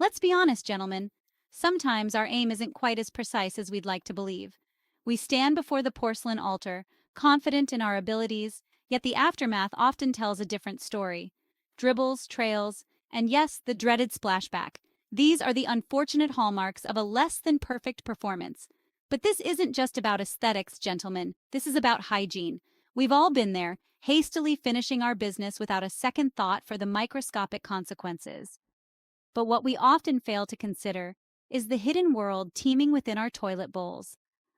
Let's be honest, gentlemen. Sometimes our aim isn't quite as precise as we'd like to believe. We stand before the porcelain altar, confident in our abilities, yet the aftermath often tells a different story. Dribbles, trails, and yes, the dreaded splashback. These are the unfortunate hallmarks of a less than perfect performance. But this isn't just about aesthetics, gentlemen. This is about hygiene. We've all been there, hastily finishing our business without a second thought for the microscopic consequences. But what we often fail to consider is the hidden world teeming within our toilet bowls.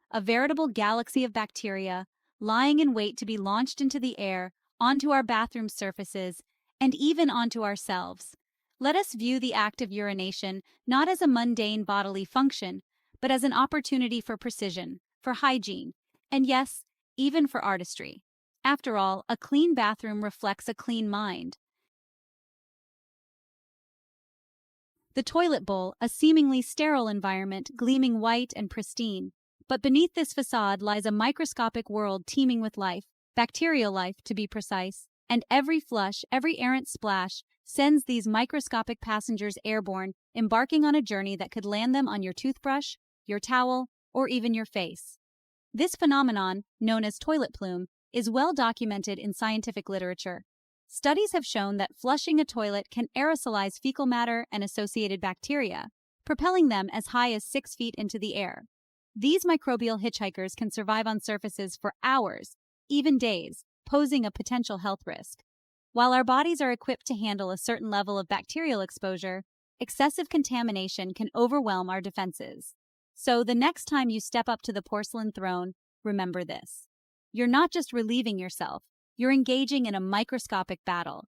A veritable galaxy of bacteria lying in wait to be launched into the air, onto our bathroom surfaces, and even onto ourselves. Let us view the act of urination not as a mundane bodily function, but as an opportunity for precision, for hygiene, and yes, even for artistry. After all, a clean bathroom reflects a clean mind. The toilet bowl, a seemingly sterile environment, gleaming white and pristine. But beneath this facade lies a microscopic world teeming with life, bacterial life to be precise, and every flush, every errant splash, sends these microscopic passengers airborne, embarking on a journey that could land them on your toothbrush, your towel, or even your face. This phenomenon, known as toilet plume, is well documented in scientific literature. Studies have shown that flushing a toilet can aerosolize fecal matter and associated bacteria, propelling them as high as 6 feet into the air. These microbial hitchhikers can survive on surfaces for hours, even days, posing a potential health risk. While our bodies are equipped to handle a certain level of bacterial exposure, excessive contamination can overwhelm our defenses. So, the next time you step up to the porcelain throne, remember this. You're not just relieving yourself, you're engaging in a microscopic battle.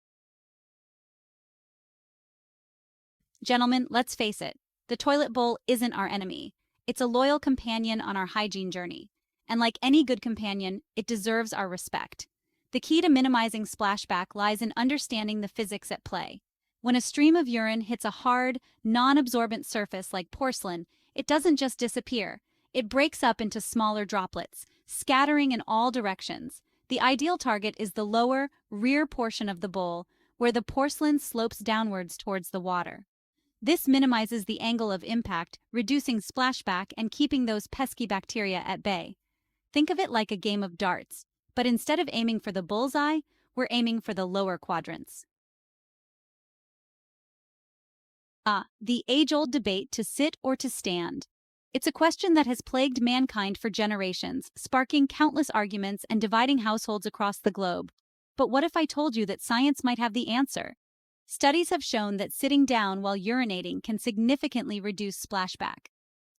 Gentlemen, let's face it, the toilet bowl isn't our enemy. It's a loyal companion on our hygiene journey. And like any good companion, it deserves our respect. The key to minimizing splashback lies in understanding the physics at play. When a stream of urine hits a hard, non-absorbent surface like porcelain, it doesn't just disappear. It breaks up into smaller droplets, scattering in all directions. The ideal target is the lower, rear portion of the bowl, where the porcelain slopes downwards towards the water. This minimizes the angle of impact, reducing splashback and keeping those pesky bacteria at bay. Think of it like a game of darts, but instead of aiming for the bullseye, we're aiming for the lower quadrants. The age-old debate to sit or to stand. It's a question that has plagued mankind for generations, sparking countless arguments and dividing households across the globe. But what if I told you that science might have the answer? Studies have shown that sitting down while urinating can significantly reduce splashback.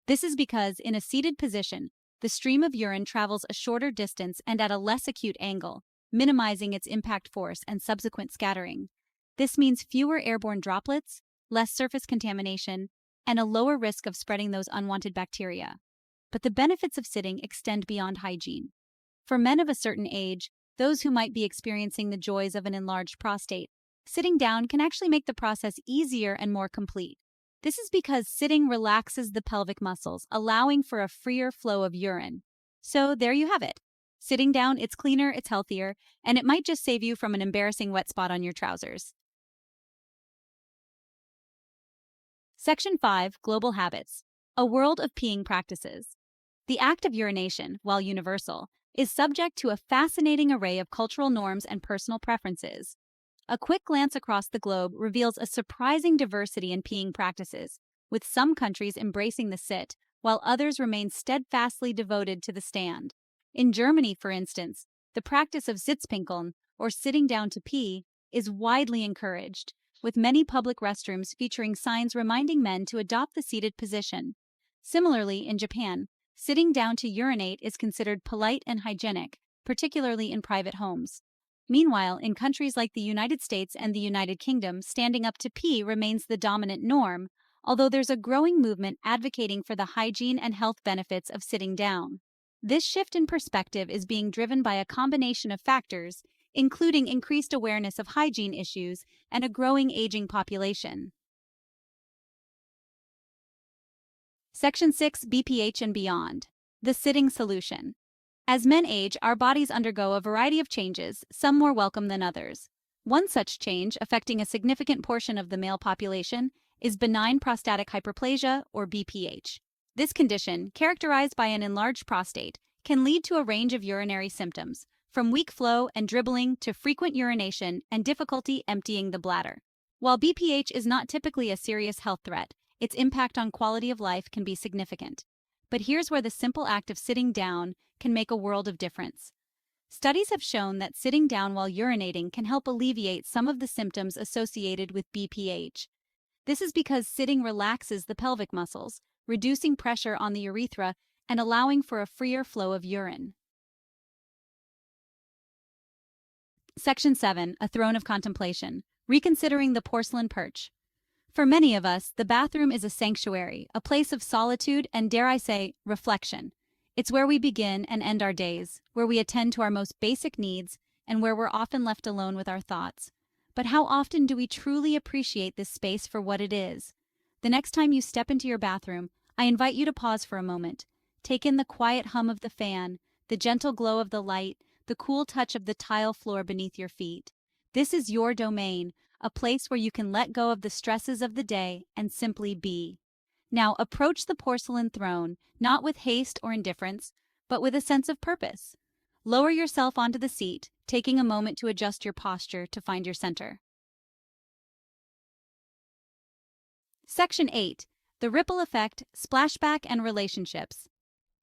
This is because, in a seated position, the stream of urine travels a shorter distance and at a less acute angle, minimizing its impact force and subsequent scattering. This means fewer airborne droplets, less surface contamination, and a lower risk of spreading those unwanted bacteria. But the benefits of sitting extend beyond hygiene. For men of a certain age, those who might be experiencing the joys of an enlarged prostate, sitting down can actually make the process easier and more complete. This is because sitting relaxes the pelvic muscles, allowing for a freer flow of urine. So there you have it. Sitting down, it's cleaner, it's healthier, and it might just save you from an embarrassing wet spot on your trousers. Section 5, Global Habits. A world of peeing practices. The act of urination, while universal, is subject to a fascinating array of cultural norms and personal preferences. A quick glance across the globe reveals a surprising diversity in peeing practices, with some countries embracing the sit, while others remain steadfastly devoted to the stand. In Germany, for instance, the practice of Sitzpinkeln, or sitting down to pee, is widely encouraged, with many public restrooms featuring signs reminding men to adopt the seated position. Similarly, in Japan, sitting down to urinate is considered polite and hygienic, particularly in private homes. Meanwhile, in countries like the United States and the United Kingdom, standing up to pee remains the dominant norm, although there's a growing movement advocating for the hygiene and health benefits of sitting down. This shift in perspective is being driven by a combination of factors, including increased awareness of hygiene issues and a growing aging population. Section 6, BPH and Beyond. The sitting solution. As men age, our bodies undergo a variety of changes, some more welcome than others. One such change, affecting a significant portion of the male population, is benign prostatic hyperplasia, or BPH. This condition, characterized by an enlarged prostate, can lead to a range of urinary symptoms, from weak flow and dribbling to frequent urination and difficulty emptying the bladder. While BPH is not typically a serious health threat, its impact on quality of life can be significant. But here's where the simple act of sitting down can make a world of difference. Studies have shown that sitting down while urinating can help alleviate some of the symptoms associated with BPH. This is because sitting relaxes the pelvic muscles, reducing pressure on the urethra and allowing for a freer flow of urine. Section 7. A Throne of Contemplation. Reconsidering the porcelain perch. For many of us, the bathroom is a sanctuary, a place of solitude and, dare I say, reflection. It's where we begin and end our days, where we attend to our most basic needs, and where we're often left alone with our thoughts. But how often do we truly appreciate this space for what it is? The next time you step into your bathroom, I invite you to pause for a moment. Take in the quiet hum of the fan, the gentle glow of the light, the cool touch of the tile floor beneath your feet. This is your domain, a place where you can let go of the stresses of the day and simply be. Now approach the porcelain throne, not with haste or indifference, but with a sense of purpose. Lower yourself onto the seat, taking a moment to adjust your posture to find your center. Section 8. The Ripple Effect, Splashback, and Relationships.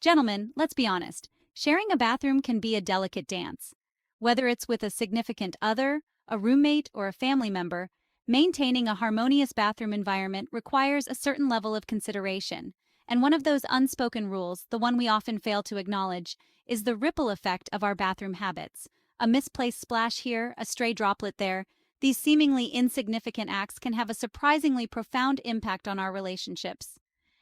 Gentlemen, let's be honest. Sharing a bathroom can be a delicate dance. Whether it's with a significant other, a roommate, or a family member, maintaining a harmonious bathroom environment requires a certain level of consideration. And one of those unspoken rules, the one we often fail to acknowledge, is the ripple effect of our bathroom habits. A misplaced splash here, a stray droplet there. These seemingly insignificant acts can have a surprisingly profound impact on our relationships.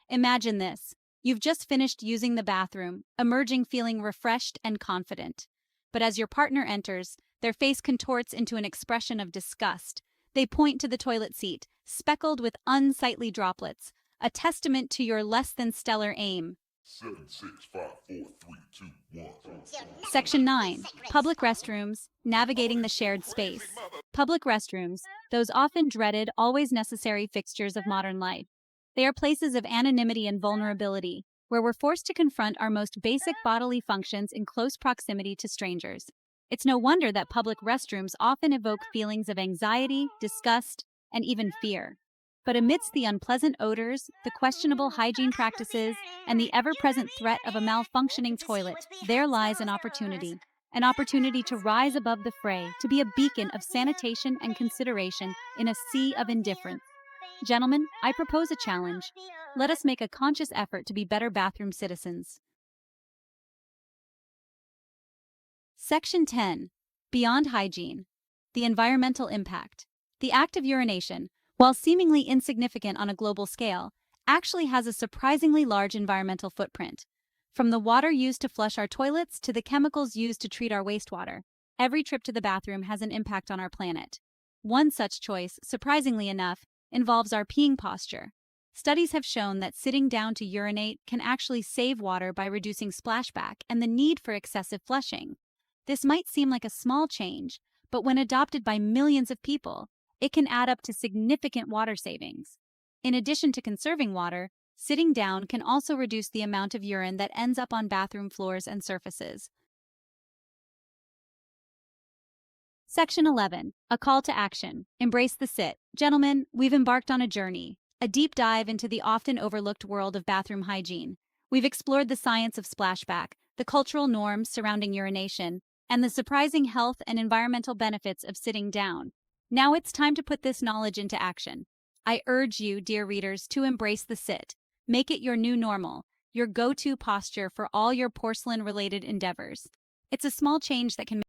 Imagine this. You've just finished using the bathroom, emerging feeling refreshed and confident. But as your partner enters, their face contorts into an expression of disgust. They point to the toilet seat, speckled with unsightly droplets, a testament to your less than stellar aim. 7, 6, 5, 4, 3, 2, 1. Section 9. Public restrooms, navigating the shared space. Public restrooms, those often dreaded, always necessary fixtures of modern life. They are places of anonymity and vulnerability, where we're forced to confront our most basic bodily functions in close proximity to strangers. It's no wonder that public restrooms often evoke feelings of anxiety, disgust, and even fear. But amidst the unpleasant odors, the questionable hygiene practices, and the ever-present threat of a malfunctioning toilet, there lies an opportunity to rise above the fray, to be a beacon of sanitation and consideration in a sea of indifference. Gentlemen, I propose a challenge. Let us make a conscious effort to be better bathroom citizens. Section 10. Beyond hygiene. The environmental impact. The act of urination, while seemingly insignificant on a global scale, actually has a surprisingly large environmental footprint. From the water used to flush our toilets to the chemicals used to treat our wastewater, every trip to the bathroom has an impact on our planet. One such choice, surprisingly enough, involves our peeing posture. Studies have shown that sitting down to urinate can actually save water by reducing splashback and the need for excessive flushing. This might seem like a small change, but when adopted by millions of people, it can add up to significant water savings. In addition to conserving water, sitting down can also reduce the amount of urine that ends up on bathroom floors and surfaces. Section 11. A call to action. Embrace the sit. Gentlemen, we've embarked on a journey, a deep dive into the often overlooked world of bathroom hygiene. We've explored the science of splashback, the cultural norms surrounding urination, and the surprising health and environmental benefits of sitting down. Now it's time to put this knowledge into action. I urge you, dear readers, to embrace the sit. Make it your new normal, your go-to posture for all your porcelain-related endeavors. It's a small change that can